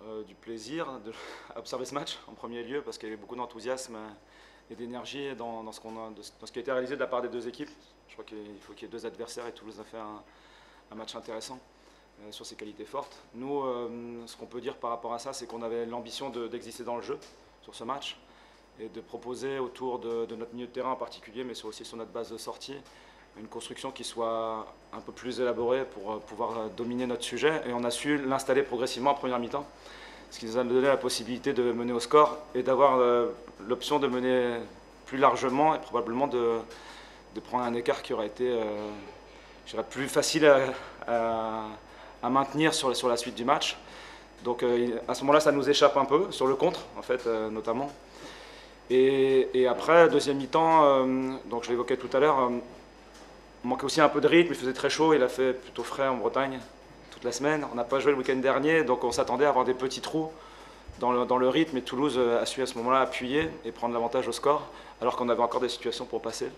Du plaisir à observer ce match en premier lieu parce qu'il y avait beaucoup d'enthousiasme et d'énergie dans ce qui a été réalisé de la part des deux équipes. Je crois qu'il faut qu'il y ait deux adversaires et Toulouse a fait un match intéressant sur ses qualités fortes. Nous, ce qu'on peut dire par rapport à ça, c'est qu'on avait l'ambition d'exister dans le jeu sur ce match et de proposer autour de notre milieu de terrain en particulier, mais aussi sur notre base de sortie, une construction qui soit un peu plus élaborée pour pouvoir dominer notre sujet. Et on a su l'installer progressivement en première mi-temps, ce qui nous a donné la possibilité de mener au score et d'avoir l'option de mener plus largement et probablement de prendre un écart qui aurait été plus facile à maintenir sur la suite du match. Donc à ce moment-là, ça nous échappe un peu, sur le contre, en fait, notamment. Et après, deuxième mi-temps, donc je l'évoquais tout à l'heure, on manquait aussi un peu de rythme, il faisait très chaud, il a fait plutôt frais en Bretagne toute la semaine. On n'a pas joué le week-end dernier, donc on s'attendait à avoir des petits trous dans le rythme, et Toulouse a su à ce moment-là appuyer et prendre l'avantage au score, alors qu'on avait encore des situations pour passer.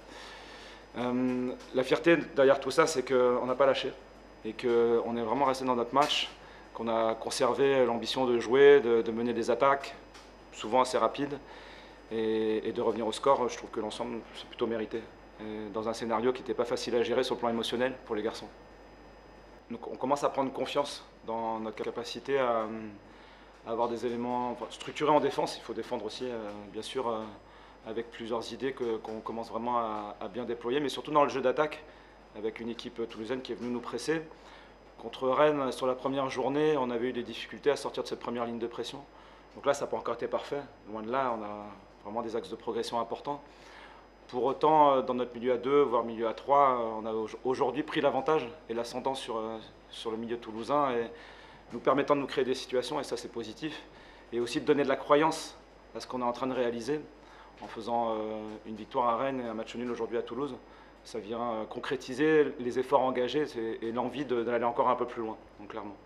La fierté derrière tout ça, c'est qu'on n'a pas lâché, et qu'on est vraiment resté dans notre match, qu'on a conservé l'ambition de jouer, de mener des attaques, souvent assez rapides, et de revenir au score. Je trouve que l'ensemble, c'est plutôt mérité, dans un scénario qui n'était pas facile à gérer sur le plan émotionnel pour les garçons. Donc on commence à prendre confiance dans notre capacité à avoir des éléments structurés en défense. Il faut défendre aussi, bien sûr, avec plusieurs idées qu'on commence vraiment à bien déployer, mais surtout dans le jeu d'attaque, avec une équipe toulousaine qui est venue nous presser. Contre Rennes, sur la première journée, on avait eu des difficultés à sortir de cette première ligne de pression. Donc là, ça n'a pas encore été parfait. Loin de là, on a vraiment des axes de progression importants. Pour autant, dans notre milieu à 2, voire milieu à 3, on a aujourd'hui pris l'avantage et l'ascendant sur le milieu toulousain, et nous permettant de nous créer des situations, et ça c'est positif, et aussi de donner de la croyance à ce qu'on est en train de réaliser en faisant une victoire à Rennes et un match nul aujourd'hui à Toulouse. Ça vient concrétiser les efforts engagés et l'envie d'aller encore un peu plus loin, donc clairement.